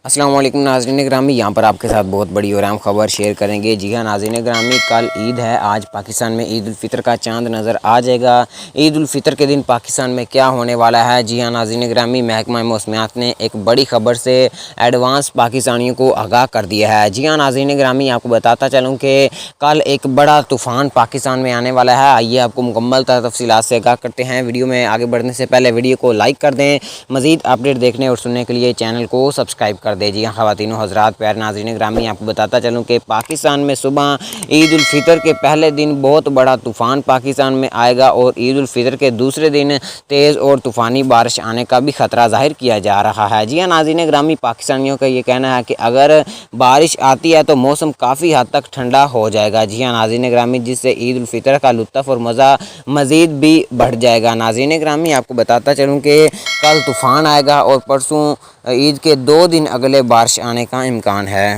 السلام علیکم ناظرین گرامی، یہاں پر آپ کے ساتھ بہت بڑی اور اہم خبر شیئر کریں گے۔ جی ہاں ناظرین گرامی، کل عید ہے۔ آج پاکستان میں عید الفطر کا چاند نظر آ جائے گا۔ عید الفطر کے دن پاکستان میں کیا ہونے والا ہے؟ جی ہاں ناظرین گرامی، محکمہ موسمیات نے ایک بڑی خبر سے ایڈوانس پاکستانیوں کو آگاہ کر دیا ہے۔ جی ہاں ناظرین گرامی، آپ کو بتاتا چلوں کہ کل ایک بڑا طوفان پاکستان میں آنے والا ہے۔ آئیے آپ کو مکمل تفصیلات سے آگاہ کرتے ہیں۔ ویڈیو میں آگے بڑھنے سے پہلے ویڈیو کو لائک کر دیں۔ مزید اپڈیٹ دیکھنے اور سننے کے لیے چینل کو سبسکرائب کر دیں۔ جی ہاں خواتین و حضرات، پیارے ناظرین گرامی، آپ کو بتاتا چلوں کہ پاکستان میں صبح عید الفطر کے پہلے دن بہت بڑا طوفان پاکستان میں آئے گا اور عید الفطر کے دوسرے دن تیز اور طوفانی بارش آنے کا بھی خطرہ ظاہر کیا جا رہا ہے۔ جی ہاں ناظرین گرامی، پاکستانیوں کا یہ کہنا ہے کہ اگر بارش آتی ہے تو موسم کافی حد تک ٹھنڈا ہو جائے گا۔ جی ہاں ناظرین گرامی، جس سے عید الفطر کا لطف اور مزہ مزید بھی بڑھ جائے گا۔ ناظرین گرامی، آپ کو بتاتا چلوں کہ کل طوفان آئے گا اور پرسوں عید کے 2 دن اگلے بارش آنے کا امکان ہے۔